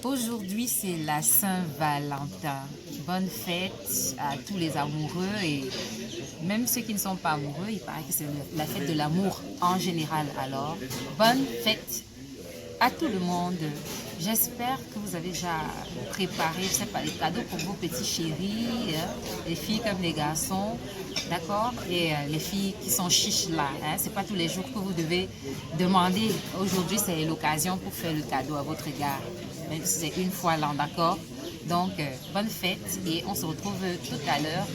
Aujourd'hui, c'est la Saint-Valentin. Bonne fête à tous les amoureux et même ceux qui ne sont pas amoureux, il paraît que c'est la fête de l'amour en général. Alors, bonne fête à tout le monde. J'espère que vous avez déjà préparé, je sais pas, les cadeaux pour vos petits chéris, les filles comme les garçons, d'accord? Et les filles qui sont chiches là, hein? C'est pas tous les jours que vous devez demander. Aujourd'hui, c'est l'occasion pour faire le cadeau à votre égard, même si c'est une fois l'an, d'accord? Donc, bonne fête et on se retrouve tout à l'heure.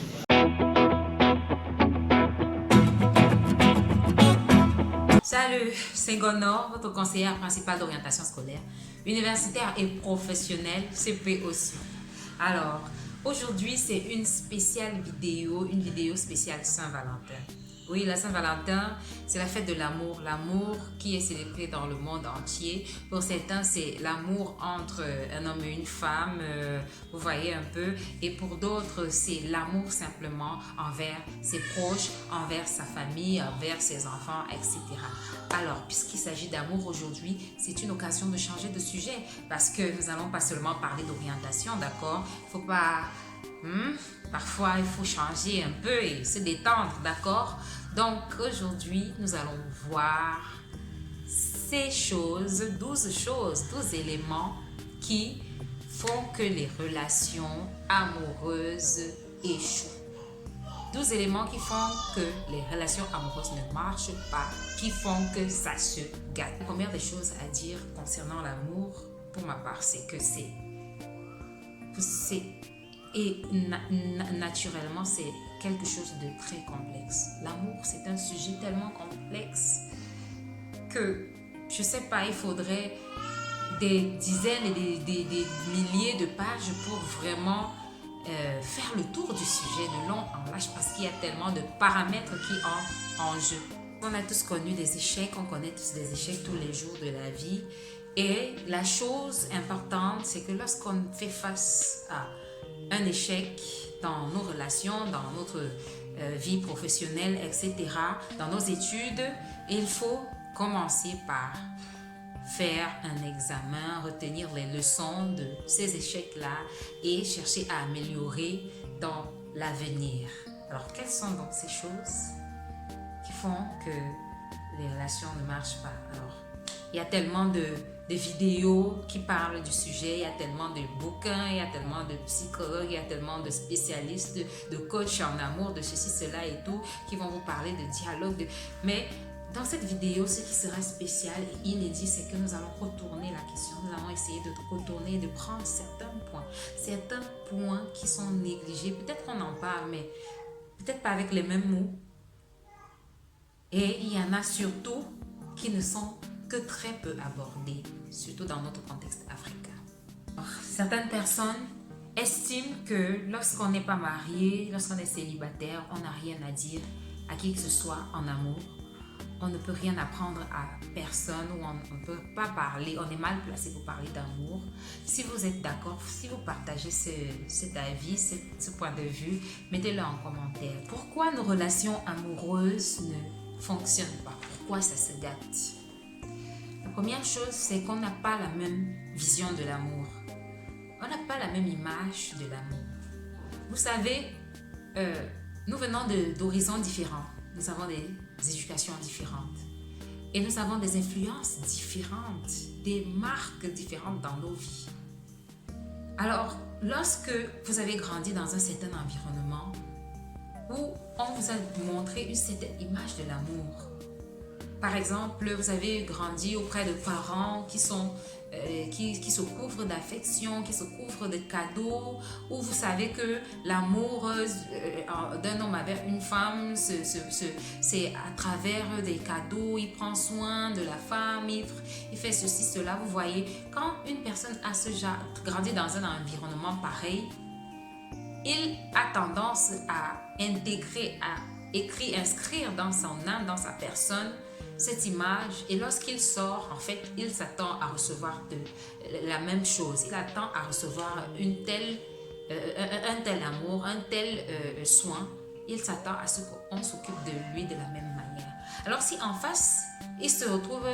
Salut, c'est Gonor, votre conseillère principale d'orientation scolaire, universitaire et professionnelle, CP aussi. Alors, aujourd'hui, c'est une spéciale vidéo, une vidéo spéciale Saint-Valentin. Oui, la Saint-Valentin, c'est la fête de l'amour. L'amour qui est célébré dans le monde entier. Pour certains, c'est l'amour entre un homme et une femme, vous voyez un peu. Et pour d'autres, c'est l'amour simplement envers ses proches, envers sa famille, envers ses enfants, etc. Alors, puisqu'il s'agit d'amour aujourd'hui, c'est une occasion de changer de sujet. Parce que nous n'allons pas seulement parler d'orientation, d'accord? Il ne faut pas... Parfois, il faut changer un peu et se détendre, d'accord? Donc, aujourd'hui, nous allons voir ces choses, 12 éléments qui font que les relations amoureuses échouent. 12 éléments qui font que les relations amoureuses ne marchent pas, qui font que ça se gâte. La première des choses à dire concernant l'amour, pour ma part, c'est que et naturellement, c'est quelque chose de très complexe. L'amour, c'est un sujet tellement complexe que, je sais pas, il faudrait des dizaines et des milliers de pages pour vraiment faire le tour du sujet de long en large parce qu'il y a tellement de paramètres qui entrent en jeu. On a tous connu des échecs, on connaît tous des échecs tous les jours de la vie. Et la chose importante, c'est que lorsqu'on fait face à un échec dans nos relations, dans notre vie professionnelle, etc., dans nos études, il faut commencer par faire un examen, retenir les leçons de ces échecs-là et chercher à améliorer dans l'avenir. Alors, quelles sont donc ces choses qui font que les relations ne marchent pas? Alors, il y a tellement de vidéos qui parlent du sujet, il y a tellement de bouquins, il y a tellement de psychologues, il y a tellement de spécialistes, de coachs en amour, de ceci, cela et tout, qui vont vous parler de dialogue. Mais dans cette vidéo, ce qui sera spécial et inédit, c'est que nous allons retourner la question. Nous allons essayer de retourner, de prendre certains points qui sont négligés. Peut-être qu'on en parle, mais peut-être pas avec les mêmes mots. Et il y en a surtout qui ne sont que très peu abordés, surtout dans notre contexte africain. Alors, certaines personnes estiment que lorsqu'on n'est pas marié, lorsqu'on est célibataire, on n'a rien à dire à qui que ce soit en amour. On ne peut rien apprendre à personne ou on ne peut pas parler, on est mal placé pour parler d'amour. Si vous êtes d'accord, si vous partagez cet avis, ce point de vue, mettez-le en commentaire. Pourquoi nos relations amoureuses ne fonctionnent pas? Pourquoi ça se gâte? La première chose, c'est qu'on n'a pas la même vision de l'amour. On n'a pas la même image de l'amour. Vous savez, nous venons d'horizons différents. Nous avons des éducations différentes. Et nous avons des influences différentes, des marques différentes dans nos vies. Alors, lorsque vous avez grandi dans un certain environnement où on vous a montré une certaine image de l'amour, par exemple, vous avez grandi auprès de parents qui se couvrent d'affection, qui se couvrent de cadeaux, où vous savez que l'amour d'un homme avec une femme, c'est à travers des cadeaux, il prend soin de la femme, il fait ceci, cela. Vous voyez, quand une personne a grandi dans un environnement pareil, il a tendance à intégrer, à inscrire dans son âme, dans sa personne, cette image, et lorsqu'il sort, en fait, il s'attend à recevoir la même chose. Il attend à recevoir un tel amour, un tel soin. Il s'attend à ce qu'on s'occupe de lui de la même manière. Alors si en face, il se retrouve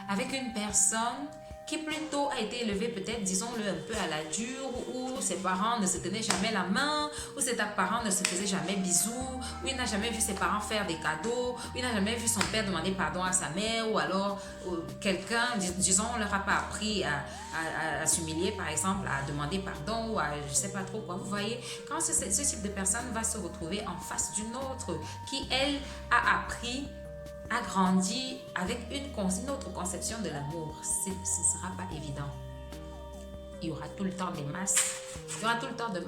avec une personne qui plutôt a été élevé peut-être, disons-le, un peu à la dure, où ses parents ne se tenaient jamais la main, où ses parents ne se faisaient jamais bisous, où il n'a jamais vu ses parents faire des cadeaux, où il n'a jamais vu son père demander pardon à sa mère, ou alors quelqu'un, disons, on leur a pas appris à s'humilier, par exemple, à demander pardon, ou à je sais pas trop quoi. Vous voyez, quand ce type de personne va se retrouver en face d'une autre qui, elle, a appris, a grandi avec une autre conception de l'amour, ce ne sera pas évident. Il y aura tout le temps des masses. Il y aura tout le temps des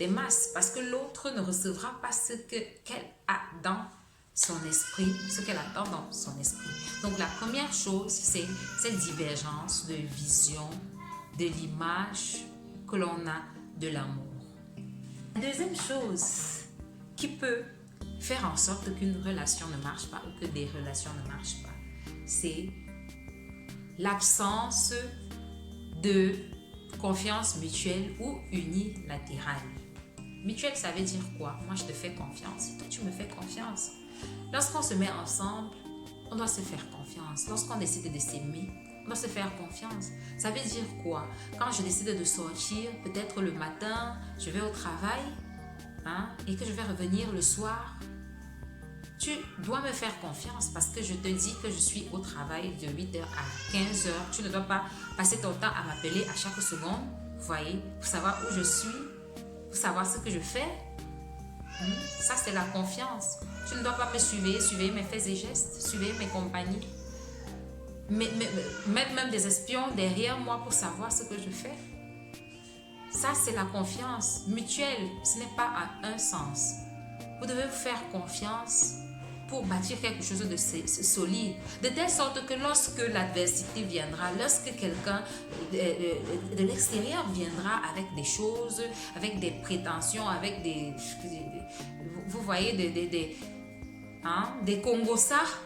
masses parce que l'autre ne recevra pas ce qu'elle a dans son esprit, ce qu'elle attend dans son esprit. Donc la première chose, c'est cette divergence de vision, de l'image que l'on a de l'amour. La deuxième chose qui peut faire en sorte qu'une relation ne marche pas ou que des relations ne marchent pas, c'est l'absence de confiance mutuelle ou unilatérale. Mutuelle, ça veut dire quoi? Moi, je te fais confiance, toi, tu me fais confiance. Lorsqu'on se met ensemble, on doit se faire confiance. Lorsqu'on décide de s'aimer, on doit se faire confiance. Ça veut dire quoi? Quand je décide de sortir, peut-être le matin, je vais au travail, et que je vais revenir le soir, tu dois me faire confiance parce que je te dis que je suis au travail de 8h à 15h. Tu ne dois pas passer ton temps à m'appeler à chaque seconde, vous voyez, pour savoir où je suis, pour savoir ce que je fais. Ça, c'est la confiance. Tu ne dois pas me suivre mes faits et gestes, suivre mes compagnies. Mettre même des espions derrière moi pour savoir ce que je fais. Ça, c'est la confiance mutuelle. Ce n'est pas à un sens. Vous devez vous faire confiance pour bâtir quelque chose de solide. De telle sorte que lorsque l'adversité viendra, lorsque quelqu'un de l'extérieur viendra avec des choses, avec des prétentions, avec vous voyez, des Congossas,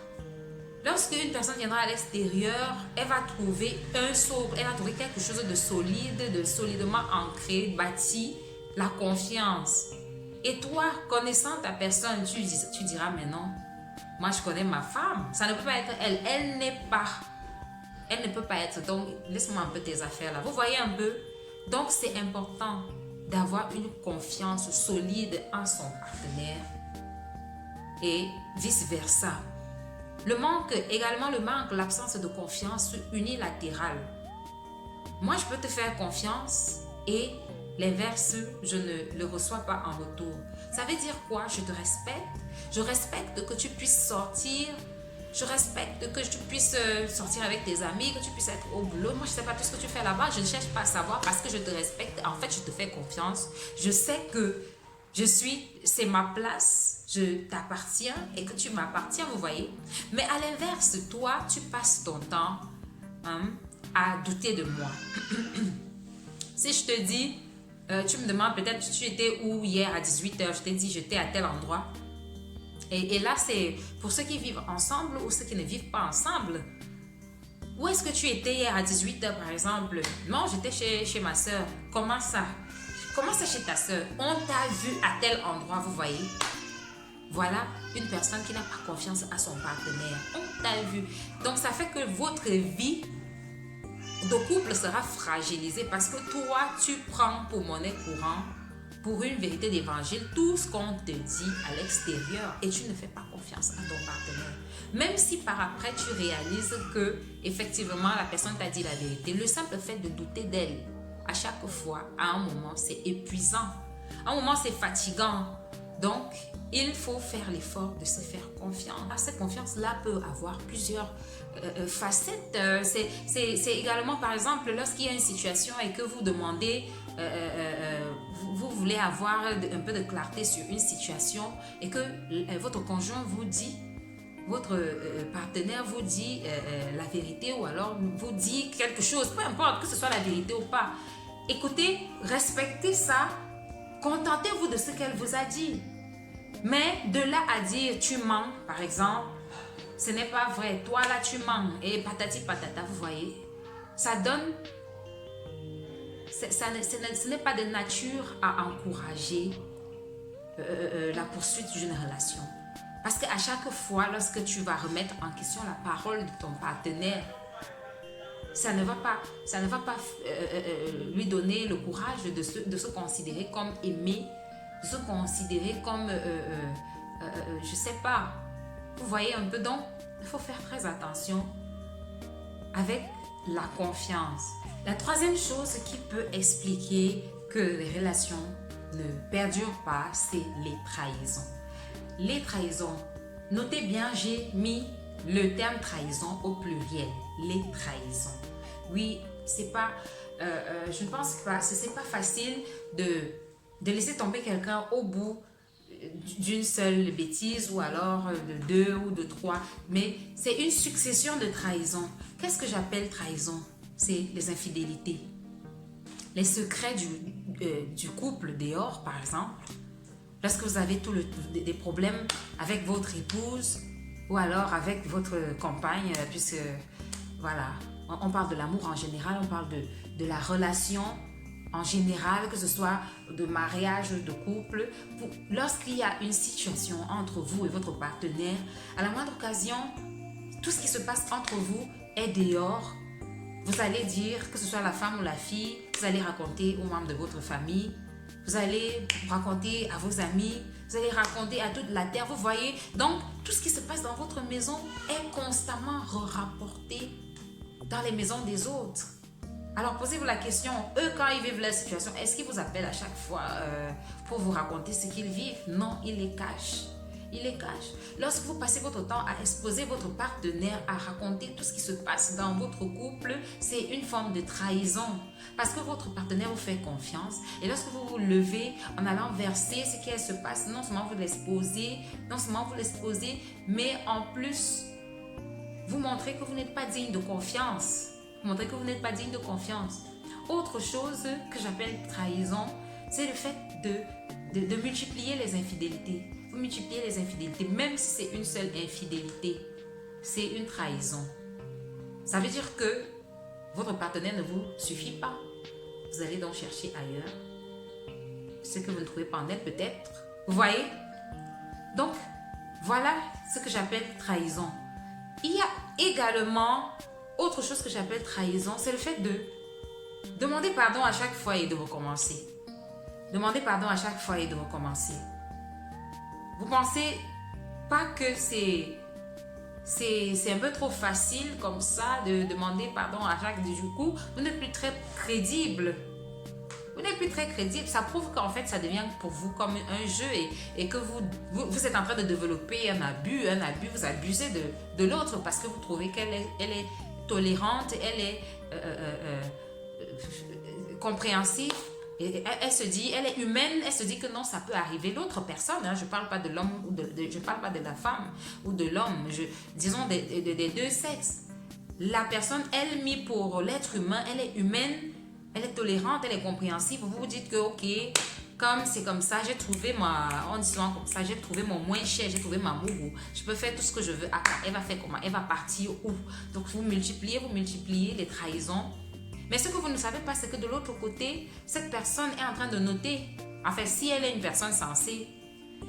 lorsque une personne viendra à l'extérieur, elle va trouver elle va trouver quelque chose de solide, de solidement ancré, bâti, la confiance. Et toi, connaissant ta personne, tu diras, mais non, moi je connais ma femme, ça ne peut pas être elle, elle ne peut pas être, donc laisse-moi un peu tes affaires là. Vous voyez un peu? Donc c'est important d'avoir une confiance solide en son partenaire et vice-versa. Également le manque, l'absence de confiance unilatérale. Moi, je peux te faire confiance et l'inverse, je ne le reçois pas en retour. Ça veut dire quoi? Je te respecte. Je respecte que tu puisses sortir. Je respecte que tu puisses sortir avec tes amis, que tu puisses être au boulot. Moi, je ne sais pas tout ce que tu fais là-bas. Je ne cherche pas à savoir parce que je te respecte. En fait, je te fais confiance. Je sais que c'est ma place, je t'appartiens et que tu m'appartiens, vous voyez. Mais à l'inverse, toi, tu passes ton temps à douter de moi. Si je te dis, tu me demandes peut-être, tu étais où hier à 18h, je t'ai dit, j'étais à tel endroit. Et là, c'est pour ceux qui vivent ensemble ou ceux qui ne vivent pas ensemble. Où est-ce que tu étais hier à 18h, par exemple? Non, j'étais chez ma soeur. Comment ça? Comment c'est chez ta soeur? On t'a vu à tel endroit, vous voyez? Voilà une personne qui n'a pas confiance à son partenaire. On t'a vu. Donc, ça fait que votre vie de couple sera fragilisée parce que toi, tu prends pour monnaie courante, pour une vérité d'évangile, tout ce qu'on te dit à l'extérieur et tu ne fais pas confiance à ton partenaire. Même si par après, tu réalises que, effectivement, la personne t'a dit la vérité, le simple fait de douter d'elle, à chaque fois, à un moment, c'est épuisant. À un moment, c'est fatigant. Donc, il faut faire l'effort de se faire confiance. Cette confiance-là peut avoir plusieurs facettes. C'est également, par exemple, lorsqu'il y a une situation et que vous demandez, vous voulez avoir un peu de clarté sur une situation et que votre conjoint vous dit, votre partenaire vous dit la vérité ou alors vous dit quelque chose, peu importe que ce soit la vérité ou pas. Écoutez, respectez ça, contentez-vous de ce qu'elle vous a dit. Mais de là à dire tu mens, par exemple, ce n'est pas vrai. Toi là tu mens et patati patata, vous voyez. Ça donne, ce n'est pas de nature à encourager la poursuite d'une relation. Parce qu'à chaque fois, lorsque tu vas remettre en question la parole de ton partenaire, ça ne va pas lui donner le courage de se considérer comme aimé, de se considérer comme, je sais pas, vous voyez un peu. Donc, il faut faire très attention avec la confiance. La troisième chose qui peut expliquer que les relations ne perdurent pas, c'est les trahisons. Les trahisons. Notez bien, j'ai mis le terme trahison au pluriel. Les trahisons. Oui, c'est pas, je ne pense pas, c'est pas facile de laisser tomber quelqu'un au bout d'une seule bêtise ou alors de deux ou de trois. Mais c'est une succession de trahisons. Qu'est-ce que j'appelle trahison? C'est les infidélités. Les secrets du couple dehors, par exemple. Lorsque vous avez des problèmes avec votre épouse ou alors avec votre compagne, puisque voilà, on parle de l'amour en général, on parle de la relation en général, que ce soit de mariage, de couple. Lorsqu'il y a une situation entre vous et votre partenaire, à la moindre occasion, tout ce qui se passe entre vous est dehors. Vous allez dire, que ce soit la femme ou la fille, vous allez raconter aux membres de votre famille, vous allez raconter à vos amis, vous allez raconter à toute la terre, vous voyez. Donc, tout ce qui se passe dans votre maison est constamment rapporté dans les maisons des autres. Alors, posez-vous la question, eux, quand ils vivent leur situation, est-ce qu'ils vous appellent à chaque fois pour vous raconter ce qu'ils vivent? Non, ils les cachent. Ils les cachent. Lorsque vous passez votre temps à exposer votre partenaire, à raconter tout ce qui se passe dans votre couple, c'est une forme de trahison. Parce que votre partenaire vous fait confiance. Et lorsque vous vous levez en allant verser ce qui se passe, non seulement vous l'exposez, mais en plus, vous montrez que vous n'êtes pas digne de confiance. Vous montrez que vous n'êtes pas digne de confiance. Autre chose que j'appelle trahison, c'est le fait de multiplier les infidélités. Vous multipliez les infidélités, même si c'est une seule infidélité, c'est une trahison. Ça veut dire que votre partenaire ne vous suffit pas. Vous allez donc chercher ailleurs ce que vous ne trouvez pas en elle, peut-être. Vous voyez? Donc, voilà ce que j'appelle trahison. Il y a également autre chose que j'appelle trahison, c'est le fait de demander pardon à chaque fois et de recommencer. Demander pardon à chaque fois et de recommencer. Vous pensez pas que c'est un peu trop facile comme ça de demander pardon à chaque du coup, vous n'êtes plus très crédible. Vous n'êtes plus très crédible. Ça prouve qu'en fait, ça devient pour vous comme un jeu et que vous êtes en train de développer un abus, vous abusez de l'autre parce que vous trouvez qu'elle est tolérante, elle est compréhensive. Et elle se dit, elle est humaine, elle se dit que non, ça peut arriver. L'autre personne, je ne parle pas de l'homme, je ne parle pas de la femme ou de l'homme, disons des deux sexes. La personne, elle, mise pour l'être humain, elle est humaine, elle est tolérante, elle est compréhensive. Vous vous dites que, ok, comme c'est comme ça, j'ai trouvé on dit souvent comme ça, j'ai trouvé mon moins cher, j'ai trouvé ma mougou. Je peux faire tout ce que je veux. Elle va faire comment? Elle va partir où? Donc, vous multipliez les trahisons. Mais ce que vous ne savez pas, c'est que de l'autre côté, cette personne est en train de noter. Enfin, si elle est une personne sensée,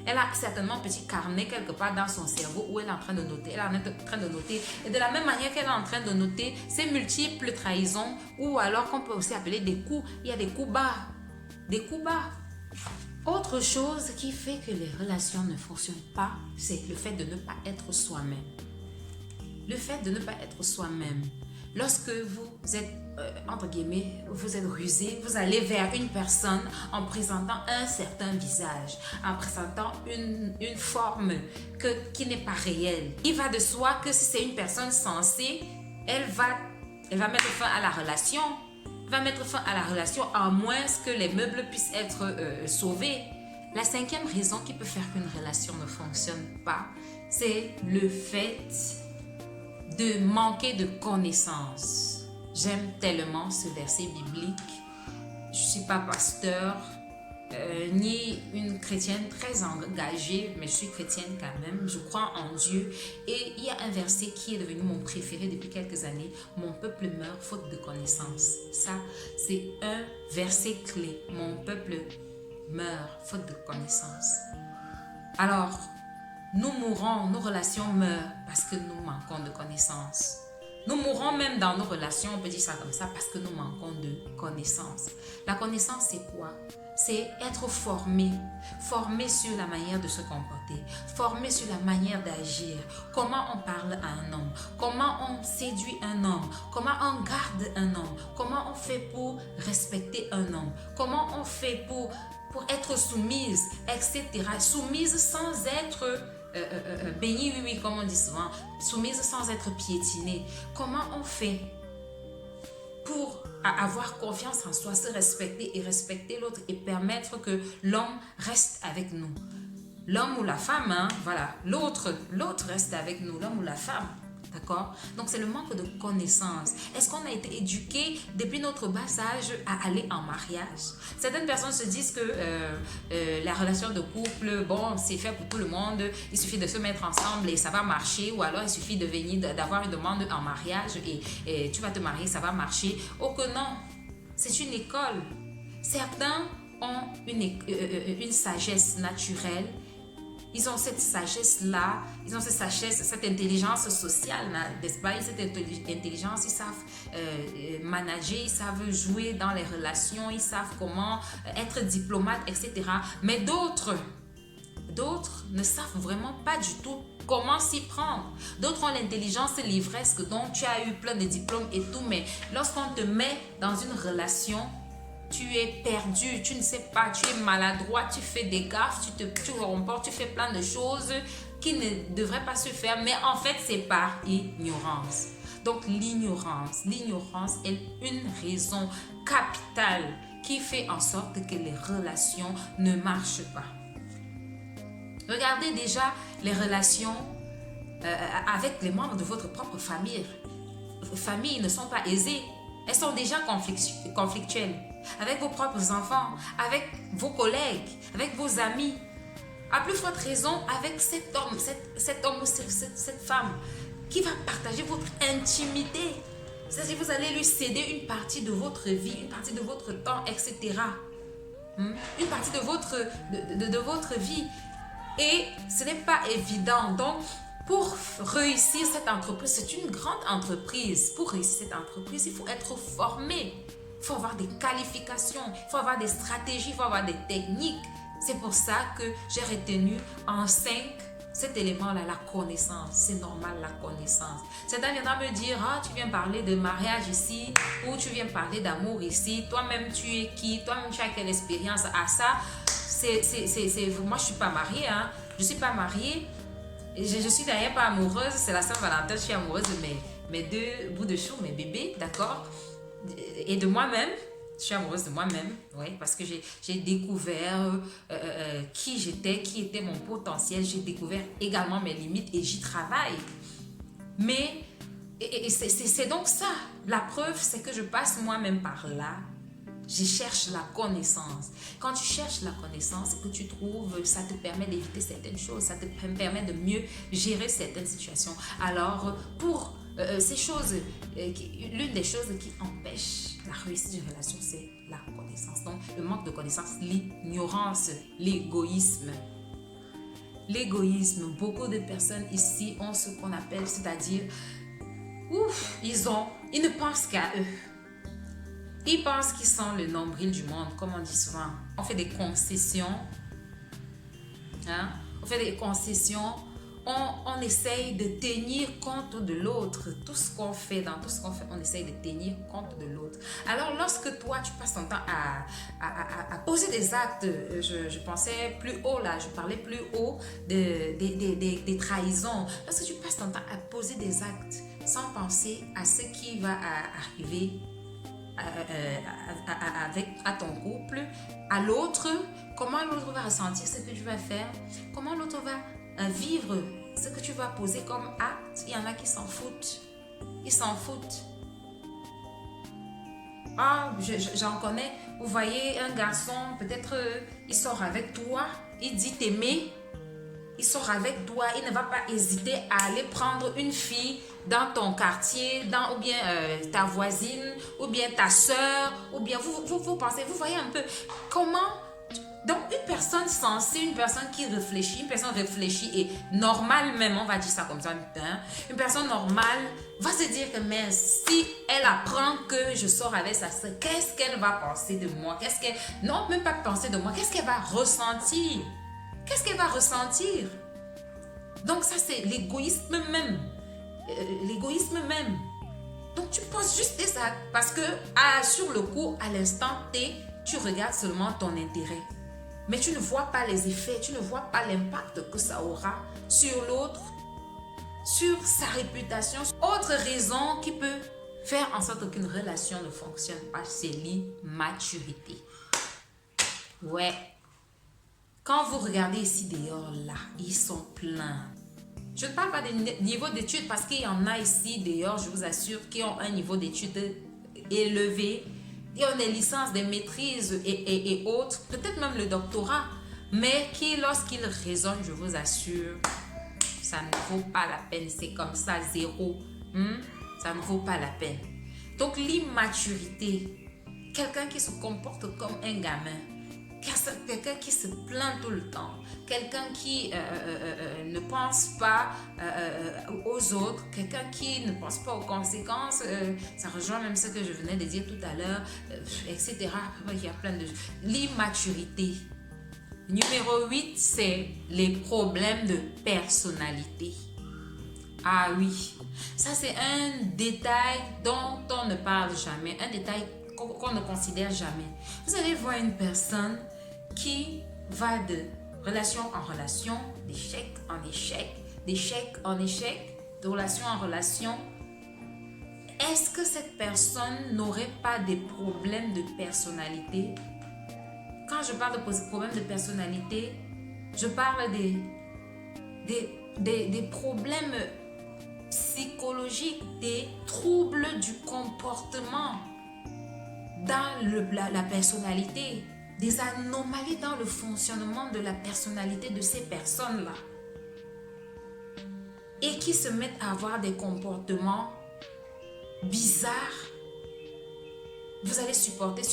elle a certainement un petit carnet quelque part dans son cerveau où elle est en train de noter. Elle est en train de noter. Et de la même manière qu'elle est en train de noter ces multiples trahisons, ou alors qu'on peut aussi appeler des coups. Il y a des coups bas. Des coups bas. Autre chose qui fait que les relations ne fonctionnent pas, c'est le fait de ne pas être soi-même. Le fait de ne pas être soi-même. Lorsque vous êtes, entre guillemets, vous êtes rusé, vous allez vers une personne en présentant un certain visage, en présentant une forme qui n'est pas réelle. Il va de soi que si c'est une personne sensée, elle va mettre fin à la relation. Va mettre fin à la relation à moins que les meubles puissent être sauvés. La cinquième raison qui peut faire qu'une relation ne fonctionne pas, c'est le fait de manquer de connaissances. J'aime tellement ce verset biblique. Je ne suis pas pasteur, ni une chrétienne très engagée, mais je suis chrétienne quand même. Je crois en Dieu. Et il y a un verset qui est devenu mon préféré depuis quelques années. Mon peuple meurt faute de connaissances. Ça, c'est un verset clé. Mon peuple meurt faute de connaissances. Alors, nous mourons, nos relations meurent parce que nous manquons de connaissances. Nous mourons même dans nos relations, on peut dire ça comme ça, parce que nous manquons de connaissances. La connaissance, c'est quoi? C'est être formé. Formé sur la manière de se comporter. Formé sur la manière d'agir. Comment on parle à un homme. Comment on séduit un homme. Comment on garde un homme. Comment on fait pour respecter un homme. Comment on fait pour être soumise, etc. Soumise sans être bénie, oui, oui, comme on dit souvent. Soumise sans être piétinée. Comment on fait pour avoir confiance en soi, se respecter et respecter l'autre et permettre que l'homme reste avec nous. L'homme ou la femme, hein, voilà, l'autre reste avec nous, l'homme ou la femme. D'accord? Donc, c'est le manque de connaissances. Est-ce qu'on a été éduqué depuis notre bas âge à aller en mariage? Certaines personnes se disent que la relation de couple, bon, c'est fait pour tout le monde. Il suffit de se mettre ensemble et ça va marcher. Ou alors, il suffit de venir, d'avoir une demande en mariage et tu vas te marier, ça va marcher. Oh que non! C'est une école. Certains ont une sagesse naturelle. Ils ont cette sagesse-là, ils ont cette sagesse, cette intelligence sociale, n'est-ce pas? Cette intelligence, ils savent manager, ils savent jouer dans les relations, ils savent comment être diplomate, etc. Mais d'autres ne savent vraiment pas du tout comment s'y prendre. D'autres ont l'intelligence livresque, donc tu as eu plein de diplômes et tout, mais lorsqu'on te met dans une relation, tu es perdu, tu ne sais pas, tu es maladroit, tu fais des gaffes, tu remportes, tu fais plein de choses qui ne devraient pas se faire, mais en fait, c'est par ignorance. Donc, l'ignorance est une raison capitale qui fait en sorte que les relations ne marchent pas. Regardez déjà les relations avec les membres de votre propre famille. Familles ne sont pas aisées, elles sont déjà conflictuelles. Avec vos propres enfants, avec vos collègues, avec vos amis. À plus forte raison, avec cet homme, cette femme qui va partager votre intimité. C'est-à-dire que vous allez lui céder une partie de votre vie, une partie de votre temps, etc. Une partie de votre vie. Et ce n'est pas évident. Donc, pour réussir cette entreprise, c'est une grande entreprise. Pour réussir cette entreprise, il faut être formé. Il faut avoir des qualifications, il faut avoir des stratégies, il faut avoir des techniques. C'est pour ça que j'ai retenu en 5 cet élément-là, la connaissance. C'est normal, la connaissance. Certains viendront me dire, ah, tu viens parler de mariage ici, ou tu viens parler d'amour ici. Toi-même, tu es qui? Toi-même, tu as quelle expérience à ça? Moi, je ne suis pas mariée. Hein? Je ne suis pas mariée. Je suis d'ailleurs pas amoureuse. C'est la Saint-Valentin, je suis amoureuse de mes 2 bouts de chou, mes bébés, d'accord? Et de moi-même, je suis amoureuse de moi-même, oui, parce que j'ai découvert qui j'étais, qui était mon potentiel. J'ai découvert également mes limites et j'y travaille. Mais c'est donc ça. La preuve, c'est que je passe moi-même par là. Je cherche la connaissance. Quand tu cherches la connaissance, ce que tu trouves, ça te permet d'éviter certaines choses, ça te permet de mieux gérer certaines situations. Alors, pour ces choses, l'une des choses qui empêche la réussite d'une relation, c'est la connaissance. Donc, le manque de connaissance, l'ignorance, l'égoïsme. L'égoïsme, beaucoup de personnes ici ont ce qu'on appelle, c'est-à-dire, ils ne pensent qu'à eux. Ils pensent qu'ils sont le nombril du monde, comme on dit souvent. On fait des concessions. Hein? On fait des concessions. On essaye de tenir compte de l'autre. Tout ce qu'on fait, dans tout ce qu'on fait, on essaye de tenir compte de l'autre. Alors, lorsque toi, tu passes ton temps à poser des actes, je pensais plus haut là, je parlais plus haut des trahisons. Lorsque tu passes ton temps à poser des actes sans penser à ce qui va arriver à ton couple, à l'autre, comment l'autre va ressentir ce que tu vas faire, comment l'autre va vivre ce que tu vas poser comme acte. Il y en a qui s'en foutent. Ils s'en foutent. Ah, j'en connais. Vous voyez un garçon, peut-être il sort avec toi, il dit t'aimer, il sort avec toi, il ne va pas hésiter à aller prendre une fille dans ton quartier, ou bien ta voisine, ou bien ta soeur, ou bien vous pensez, vous voyez un peu comment Donc, une personne sensée, une personne qui réfléchit, une personne réfléchie et normale même, on va dire ça comme ça, hein, une personne normale va se dire que mais si elle apprend que je sors avec sa soeur, qu'est-ce qu'elle va penser de moi? Qu'est-ce qu'elle... Non, même pas penser de moi, qu'est-ce qu'elle va ressentir? Qu'est-ce qu'elle va ressentir? Donc ça, c'est l'égoïsme même. L'égoïsme même. Donc tu penses juste ça parce que sur le coup, à l'instant T, tu regardes seulement ton intérêt. Mais tu ne vois pas les effets, tu ne vois pas l'impact que ça aura sur l'autre, sur sa réputation. Autre raison qui peut faire en sorte qu'une relation ne fonctionne pas, c'est l'immaturité. Ouais. Quand vous regardez ici dehors, là, ils sont pleins. Je ne parle pas des niveaux d'études parce qu'il y en a ici dehors, je vous assure, qui ont un niveau d'études élevé. Qui ont des licences, des maîtrises et autres, peut-être même le doctorat, mais qui, lorsqu'ils raisonnent, je vous assure, ça ne vaut pas la peine. C'est comme ça, zéro. Ça ne vaut pas la peine. Donc, l'immaturité, quelqu'un qui se comporte comme un gamin, quelqu'un qui se plaint tout le temps, quelqu'un qui ne pense pas aux autres, quelqu'un qui ne pense pas aux conséquences, ça rejoint même ce que je venais de dire tout à l'heure, etc. Il y a plein de... L'immaturité. Numéro 8, c'est les problèmes de personnalité. Ah oui, ça c'est un détail dont on ne parle jamais, un détail qu'on ne considère jamais. Vous allez voir une personne qui va de relation en relation, d'échec en échec, d'échec en échec, de relation en relation. Est-ce que cette personne n'aurait pas des problèmes de personnalité? Quand je parle de problèmes de personnalité, je parle des problèmes psychologiques, des troubles du comportement dans la personnalité, des anomalies dans le fonctionnement de la personnalité de ces personnes-là et qui se mettent à avoir des comportements bizarres. Vous allez supporter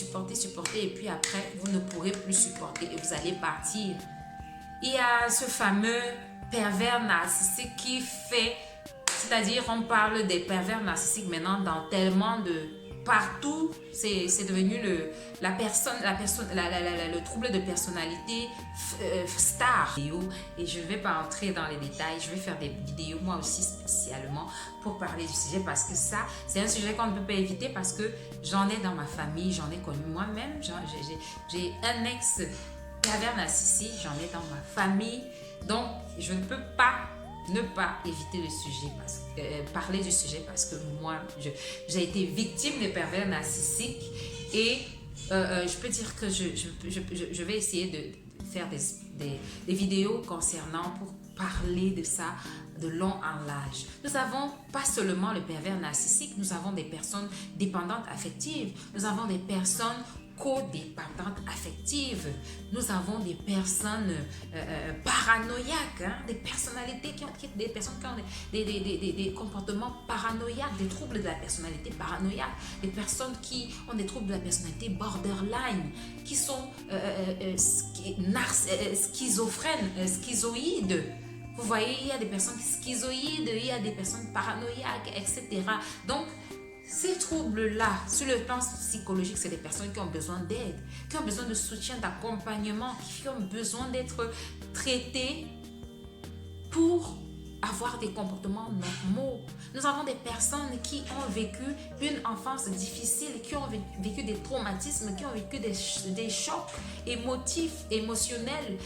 et puis après, vous ne pourrez plus supporter et vous allez partir. Il y a ce fameux pervers narcissique qui fait, c'est-à-dire on parle des pervers narcissiques maintenant dans tellement de... Partout, c'est devenu le trouble de personnalité star. Et je ne vais pas entrer dans les détails, je vais faire des vidéos moi aussi spécialement pour parler du sujet parce que ça, c'est un sujet qu'on ne peut pas éviter parce que j'en ai dans ma famille, j'en ai connu moi-même. J'ai un ex pervers narcissique, j'en ai dans ma famille. Donc, je ne peux pas ne pas éviter le sujet, parler du sujet parce que moi, j'ai été victime de pervers narcissiques et je peux dire que je vais essayer de faire des vidéos concernant pour parler de ça de long en large. Nous avons pas seulement le pervers narcissique, nous avons des personnes dépendantes affectives, nous avons des personnes codépendantes affectives. Nous avons des personnes paranoïaques, hein, des personnalités des personnes qui ont des comportements paranoïaques, des troubles de la personnalité paranoïaque, des personnes qui ont des troubles de la personnalité borderline, qui sont schizophrènes, schizoïdes. Vous voyez, il y a des personnes schizoïdes, il y a des personnes paranoïaques, etc. Donc, ces troubles-là, sur le plan psychologique, c'est des personnes qui ont besoin d'aide, qui ont besoin de soutien, d'accompagnement, qui ont besoin d'être traitées pour avoir des comportements normaux. Nous avons des personnes qui ont vécu une enfance difficile, qui ont vécu des traumatismes, qui ont vécu des chocs émotionnels,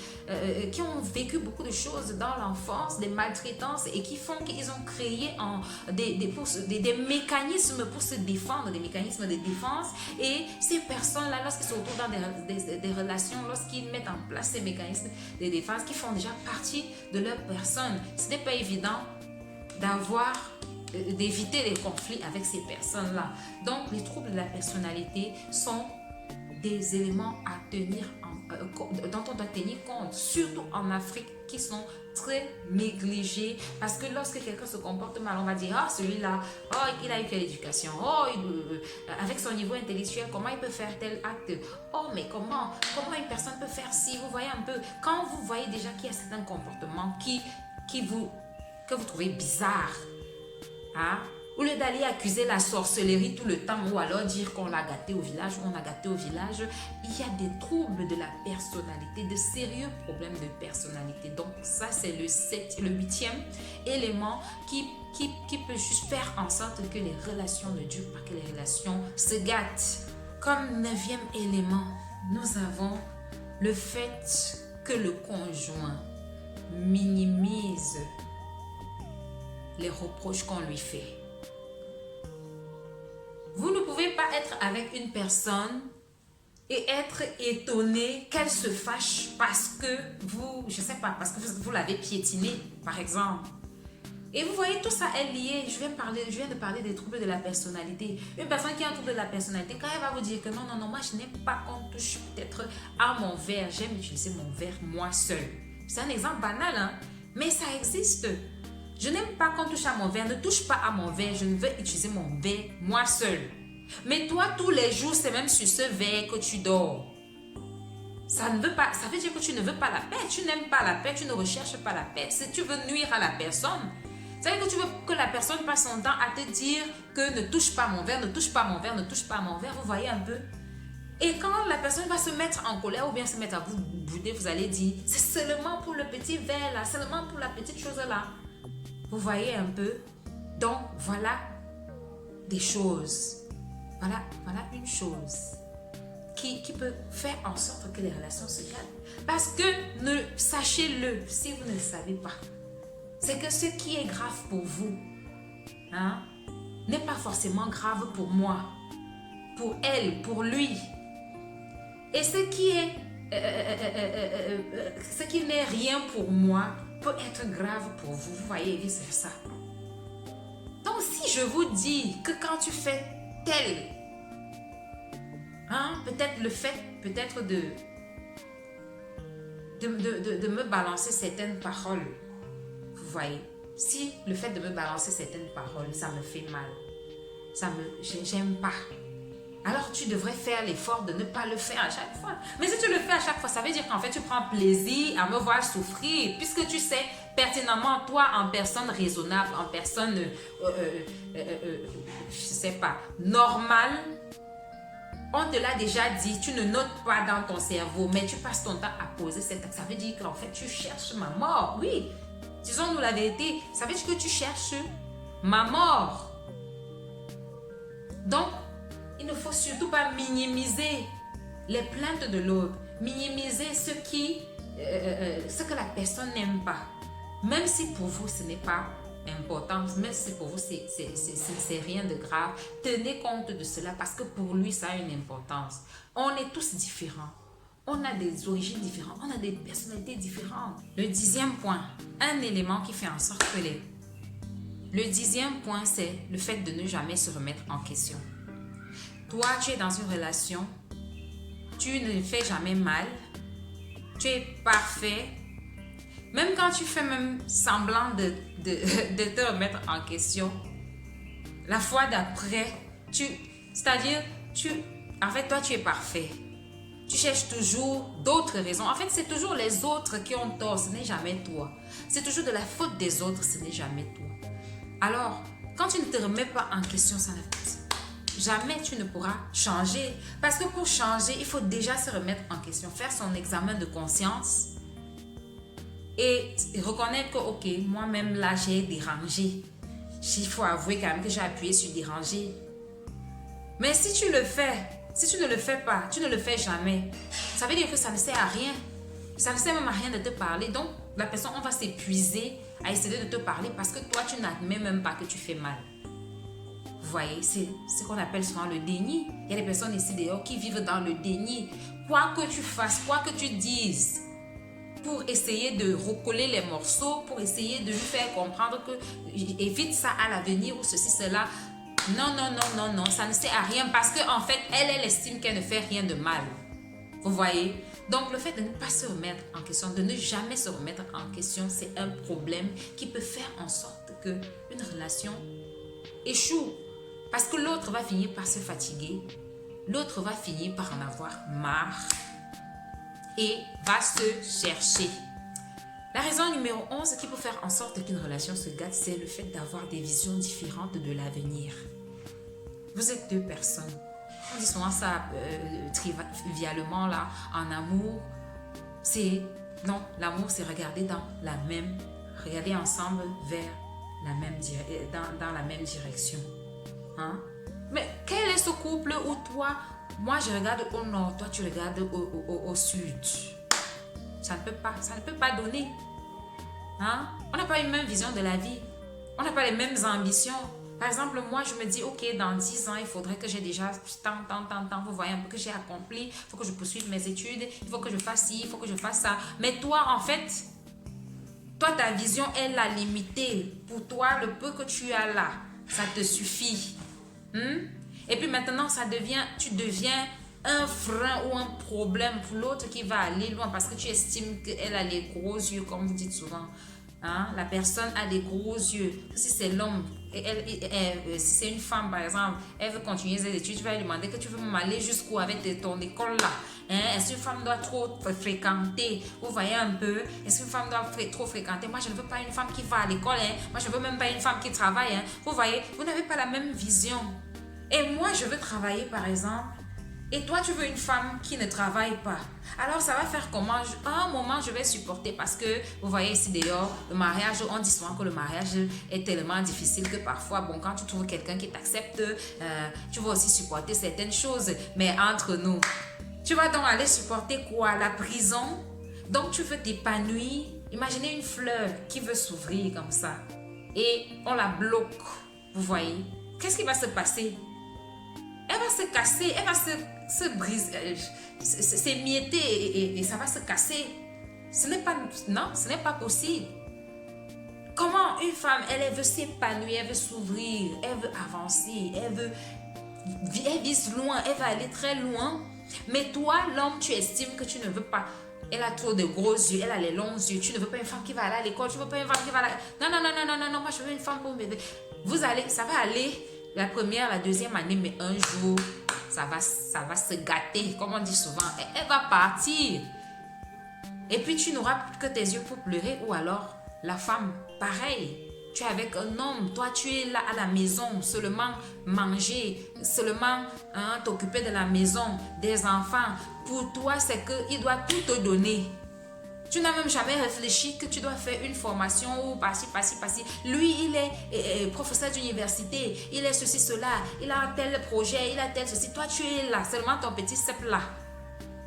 qui ont vécu beaucoup de choses dans l'enfance, des maltraitances et qui font qu'ils ont créé des mécanismes pour se défendre, des mécanismes de défense. Et ces personnes-là, lorsqu'ils se retrouvent dans des relations, lorsqu'ils mettent en place ces mécanismes de défense qui font déjà partie de leur personne, ce n'est pas évident d'éviter les conflits avec ces personnes-là. Donc, les troubles de la personnalité sont des éléments à dont on doit tenir compte, surtout en Afrique, qui sont très négligés, parce que lorsque quelqu'un se comporte mal, on va dire, ah, celui-là, oh, il a eu quelle éducation, oh, avec son niveau intellectuel, comment il peut faire tel acte, oh, mais comment une personne peut faire ci, vous voyez un peu, quand vous voyez déjà qu'il y a certains comportements que vous trouvez bizarres, hein, au lieu d'aller accuser la sorcellerie tout le temps ou alors dire qu'on l'a gâté au village, il y a des troubles de la personnalité, de sérieux problèmes de personnalité. Donc ça, c'est le huitième élément qui peut juste faire en sorte que les relations ne durent pas, que les relations se gâtent. Comme neuvième élément, nous avons le fait que le conjoint minimise les reproches qu'on lui fait. Vous ne pouvez pas être avec une personne et être étonné qu'elle se fâche parce que parce que vous l'avez piétiné, par exemple. Et vous voyez, tout ça est lié. Je viens de parler des troubles de la personnalité. Une personne qui a un trouble de la personnalité, quand elle va vous dire que non, moi je n'aime pas qu'on touche peut-être à mon verre, j'aime utiliser mon verre moi seul. C'est un exemple banal, hein? Mais ça existe. Je n'aime pas qu'on touche à mon verre, ne touche pas à mon verre, je ne veux utiliser mon verre moi seul. Mais toi, tous les jours, c'est même sur ce verre que tu dors. Ça veut dire que tu ne veux pas la paix, tu n'aimes pas la paix, tu ne recherches pas la paix. Si tu veux nuire à la personne, ça veut dire que tu veux que la personne passe son temps à te dire que ne touche pas mon verre, ne touche pas mon verre, ne touche pas mon verre, vous voyez un peu? Et quand la personne va se mettre en colère ou bien se mettre à vous bouder, vous allez dire, c'est seulement pour le petit verre là, seulement pour la petite chose là. Vous voyez un peu? Donc, voilà des choses. Voilà une chose qui peut faire en sorte que les relations se gâtent. Parce que, sachez-le, si vous ne le savez pas, c'est que ce qui est grave pour vous, hein, n'est pas forcément grave pour moi, pour elle, pour lui. Et ce qui n'est rien pour moi peut être grave pour vous. Vous voyez, c'est ça. Donc, si je vous dis que quand tu fais tel, hein, peut-être le fait de me balancer certaines paroles, vous voyez, si le fait de me balancer certaines paroles, ça me fait mal, j'aime pas, alors tu devrais faire l'effort de ne pas le faire à chaque fois. Mais si tu le fais à chaque fois, ça veut dire qu'en fait tu prends plaisir à me voir souffrir, puisque tu sais pertinemment, toi en personne raisonnable, en personne je sais pas, normale, on te l'a déjà dit, tu ne notes pas dans ton cerveau, mais tu passes ton temps à poser cette acte. Ça veut dire qu'en fait tu cherches ma mort. Oui, disons-nous la vérité, ça veut dire que tu cherches ma mort. Donc il ne faut surtout pas minimiser les plaintes de l'autre, minimiser ce que la personne n'aime pas. Même si pour vous ce n'est pas important, même si pour vous c'est rien de grave, tenez compte de cela parce que pour lui ça a une importance. On est tous différents, on a des origines différentes, on a des personnalités différentes. Le 10e point, un élément qui fait en sorte que Le 10e point, c'est le fait de ne jamais se remettre en question. Toi, tu es dans une relation, tu ne fais jamais mal, tu es parfait. Même quand tu fais même semblant de te remettre en question, la fois d'après, en fait, toi, tu es parfait. Tu cherches toujours d'autres raisons. En fait, c'est toujours les autres qui ont tort, ce n'est jamais toi. C'est toujours de la faute des autres, ce n'est jamais toi. Alors, quand tu ne te remets pas en question, jamais tu ne pourras changer. Parce que pour changer, il faut déjà se remettre en question, faire son examen de conscience et reconnaître que, ok, moi-même là, j'ai dérangé. Il faut avouer quand même que j'ai appuyé sur déranger. Mais si tu le fais, si tu ne le fais pas, tu ne le fais jamais, ça veut dire que ça ne sert à rien. Ça ne sert même à rien de te parler. Donc, la personne, on va s'épuiser à essayer de te parler parce que toi, tu n'admets même pas que tu fais mal. Vous voyez, c'est ce qu'on appelle souvent le déni. Il y a des personnes ici dehors qui vivent dans le déni. Quoi que tu fasses, quoi que tu dises, pour essayer de recoller les morceaux, pour essayer de lui faire comprendre que évite ça à l'avenir ou ceci, cela, Non, non, non, non, non, ça ne sert à rien parce qu'en fait, elle estime qu'elle ne fait rien de mal. Vous voyez? Donc, le fait de ne pas se remettre en question, de ne jamais se remettre en question, c'est un problème qui peut faire en sorte que une relation échoue. Parce que l'autre va finir par se fatiguer, l'autre va finir par en avoir marre et va se chercher. La raison numéro 11 qui peut faire en sorte qu'une relation se gâte, c'est le fait d'avoir des visions différentes de l'avenir. Vous êtes deux personnes. On dit souvent ça trivialement là, en amour. Non, l'amour c'est regarder ensemble vers dans la même direction. Hein? Mais quel est ce couple où moi je regarde au nord, toi tu regardes au sud? Ça ne peut pas donner. Hein? On n'a pas une même vision de la vie. On n'a pas les mêmes ambitions. Par exemple, moi, je me dis, ok, dans 10 ans, il faudrait que j'ai déjà tant. Vous voyez un peu que j'ai accompli. Il faut que je poursuive mes études. Il faut que je fasse ci, il faut que je fasse ça. Mais toi, en fait, ta vision est la limitée. Pour toi, le peu que tu as là, ça te suffit. Et puis maintenant, tu deviens un frein ou un problème pour l'autre qui va aller loin parce que tu estimes qu'elle a les gros yeux, comme vous dites souvent. Hein? La personne a des gros yeux. Si c'est l'homme, si c'est une femme par exemple, elle veut continuer ses études, tu vas lui demander que tu veux m'aller jusqu'où avec ton école là. Hein? Est-ce qu'une femme doit trop fréquenter? Vous voyez un peu? Est-ce qu'une femme doit trop fréquenter? Moi, je ne veux pas une femme qui va à l'école. Hein? Moi, je ne veux même pas une femme qui travaille. Hein? Vous voyez? Vous n'avez pas la même vision. Et moi, je veux travailler par exemple. Et toi, tu veux une femme qui ne travaille pas. Alors, ça va faire comment? À un moment, je vais supporter parce que, vous voyez ici dehors, le mariage, on dit souvent que le mariage est tellement difficile que parfois, bon, quand tu trouves quelqu'un qui t'accepte, tu vas aussi supporter certaines choses. Mais entre nous, tu vas donc aller supporter quoi? La prison? Donc, tu veux t'épanouir. Imaginez une fleur qui veut s'ouvrir comme ça. Et on la bloque. Vous voyez? Qu'est-ce qui va se passer? Elle va se casser, elle va se briser, s'émietter et ça va se casser. Ce n'est pas possible. Comment une femme, elle veut s'épanouir, elle veut s'ouvrir, elle veut avancer, elle vise loin, elle va aller très loin. Mais toi, l'homme, tu estimes que tu ne veux pas. Elle a trop de gros yeux, elle a les longs yeux. Tu ne veux pas une femme qui va aller à l'école, tu ne veux pas une femme qui va aller... Non, moi je veux une femme pour m'aider. Ça va aller... La première, la deuxième année, mais un jour, ça va se gâter, comme on dit souvent. Elle va partir. Et puis, tu n'auras que tes yeux pour pleurer. Ou alors, la femme, pareil. Tu es avec un homme. Toi, tu es là à la maison, seulement manger, seulement t'occuper de la maison, des enfants. Pour toi, c'est qu'il doit tout te donner. Tu n'as même jamais réfléchi que tu dois faire une formation ou par-ci. Lui, il est professeur d'université, il est ceci, cela, il a tel projet, il a tel ceci. Toi, tu es là, seulement ton petit cep là.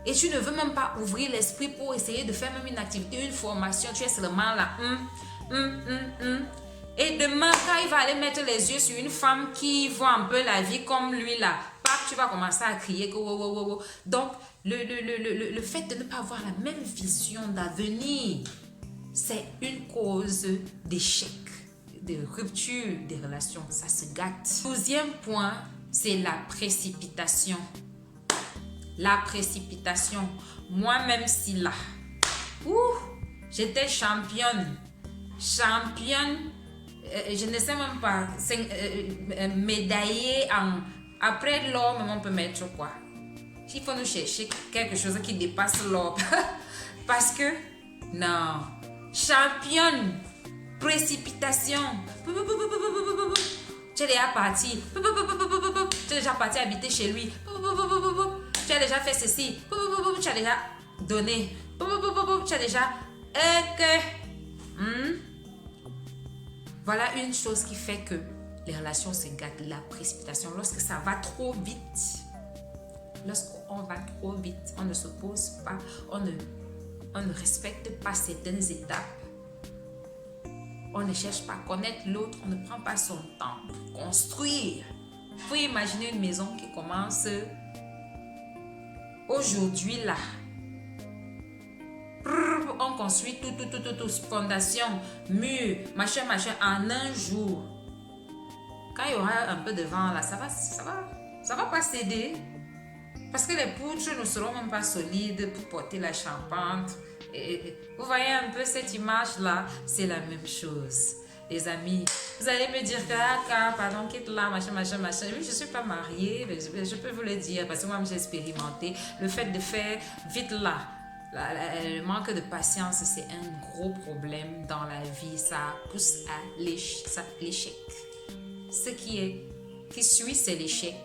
Et tu ne veux même pas ouvrir l'esprit pour essayer de faire même une activité, une formation. Tu es seulement là. Et demain, quand il va aller mettre les yeux sur une femme qui voit un peu la vie comme lui là, tu vas commencer à crier que wow. Donc, le fait de ne pas avoir la même vision d'avenir, c'est une cause d'échec, de rupture des relations. Ça se gâte. 12e point, c'est la précipitation. La précipitation. Moi-même, si là, j'étais championne, je ne sais même pas, médaillée en... Après l'or, on peut mettre quoi? Il faut nous chercher quelque chose qui dépasse l'or. Parce que, non. Championne, précipitation. Tu es déjà parti. Tu es déjà parti habiter chez lui. Tu as déjà fait ceci. Tu as déjà donné. Tu as déjà... Voilà une chose qui fait que les relations se gâtent, la précipitation. Lorsque ça va trop vite, lorsqu'on va trop vite, on ne se pose pas, on ne respecte pas certaines étapes, on ne cherche pas à connaître l'autre, on ne prend pas son temps pour construire. Il faut imaginer une maison qui commence aujourd'hui là. On construit tout, fondation, mur, machin, en un jour. quand il y aura un peu de vent là, ça va pas céder. Parce que les poutres ne seront même pas solides pour porter la charpente. Et vous voyez un peu cette image-là, c'est la même chose. Les amis, vous allez me dire que, ah, pardon, quitte là, machin. Oui, je ne suis pas mariée, mais je peux vous le dire, parce que moi, j'ai expérimenté. Le fait de faire vite là, le manque de patience, c'est un gros problème dans la vie. Ça pousse à l'échec. Ce qui suit, c'est l'échec.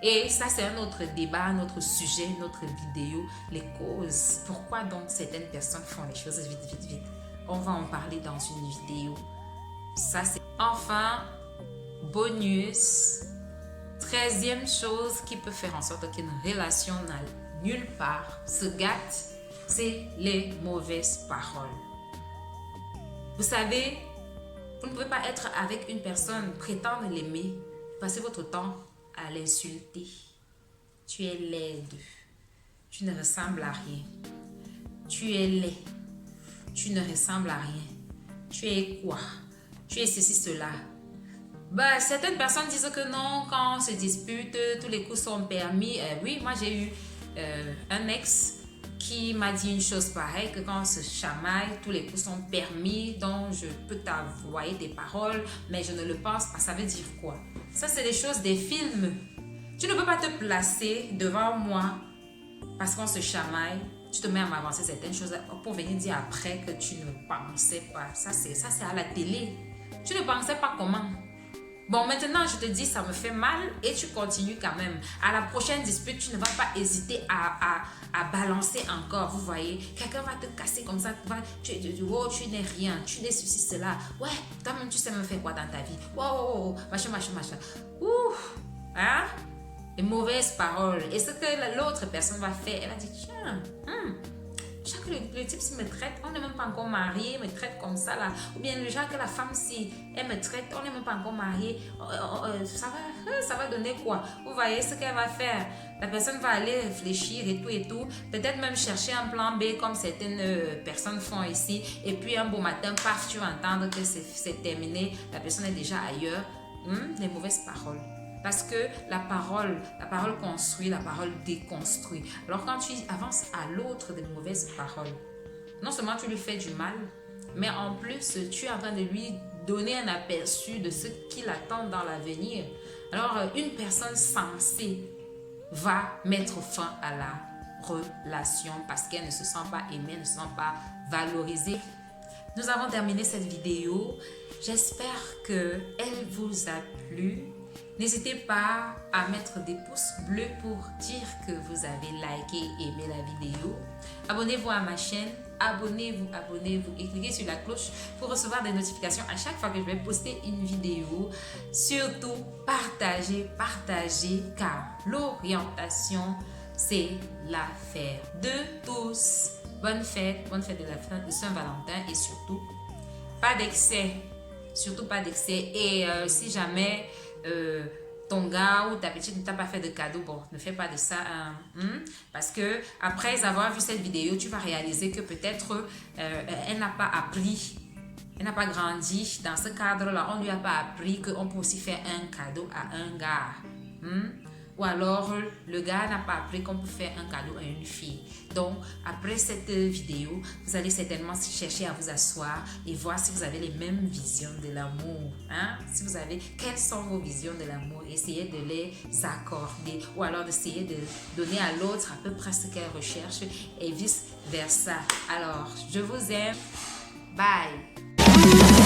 Et ça, c'est un autre débat, un autre sujet, une autre vidéo, les causes. Pourquoi donc certaines personnes font les choses vite. On va en parler dans une vidéo. Ça, c'est... Enfin, bonus, 13e chose qui peut faire en sorte qu'une relation n'aille nulle part, se gâte, c'est les mauvaises paroles. Vous savez, vous ne pouvez pas être avec une personne, prétendre l'aimer, passer votre temps à l'insulter. Tu es laide. Tu ne ressembles à rien. Tu es laid. Tu ne ressembles à rien. Tu es quoi? Tu es ceci, cela. Bah, certaines personnes disent que non, quand on se dispute, tous les coups sont permis. Oui, moi j'ai eu un ex qui m'a dit une chose pareille, que quand on se chamaille, tous les coups sont permis, donc je peux t'envoyer des paroles, mais je ne le pense pas. Ça veut dire quoi? Ça, c'est des choses des films. Tu ne peux pas te placer devant moi parce qu'on se chamaille. Tu te mets à m'avancer certaines choses pour venir dire après que tu ne pensais pas. Ça, c'est à la télé. Tu ne pensais pas comment? Bon, maintenant, je te dis, ça me fait mal et tu continues quand même. À la prochaine dispute, tu ne vas pas hésiter à balancer encore. Vous voyez, quelqu'un va te casser comme ça. Tu n'es rien, tu n'es ceci, cela. Ouais, toi-même, tu sais me faire quoi dans ta vie? Wow, machin. Ouf, hein? Les mauvaises paroles. Et ce que l'autre personne va faire, elle va dire, tiens, chaque le type s'il me traite, on n'est même pas encore marié, me traite comme ça là. Ou bien le genre que la femme, si elle me traite, on n'est même pas encore marié. Ça va donner quoi? Vous voyez ce qu'elle va faire? La personne va aller réfléchir et tout. Peut-être même chercher un plan B comme certaines personnes font ici. Et puis un beau matin, paf, tu vas entendre que c'est terminé. La personne est déjà ailleurs. Les mauvaises paroles. Parce que la parole construit, la parole déconstruit. Alors quand tu avances à l'autre des mauvaises paroles, non seulement tu lui fais du mal, mais en plus tu es en train de lui donner un aperçu de ce qui l'attend dans l'avenir. Alors une personne sensée va mettre fin à la relation parce qu'elle ne se sent pas aimée, elle ne se sent pas valorisée. Nous avons terminé cette vidéo. J'espère qu'elle vous a plu. N'hésitez pas à mettre des pouces bleus pour dire que vous avez liké et aimé la vidéo. Abonnez-vous à ma chaîne. Abonnez-vous et cliquez sur la cloche pour recevoir des notifications à chaque fois que je vais poster une vidéo. Surtout, partagez car l'orientation, c'est l'affaire de tous. Bonne fête de Saint-Valentin et surtout, pas d'excès. Surtout pas d'excès. Et si jamais ton gars ou ta petite ne t'a pas fait de cadeau, bon, ne fais pas de ça. Parce que après avoir vu cette vidéo, tu vas réaliser que peut-être elle n'a pas appris. Elle n'a pas grandi dans ce cadre-là. On ne lui a pas appris qu'on peut aussi faire un cadeau à un gars. Ou alors, le gars n'a pas appris qu'on peut faire un cadeau à une fille. Donc, après cette vidéo, vous allez certainement chercher à vous asseoir et voir si vous avez les mêmes visions de l'amour. Si vous avez, quelles sont vos visions de l'amour? Essayez de les accorder ou alors d'essayer de donner à l'autre à peu près ce qu'elle recherche et vice versa. Alors, je vous aime. Bye!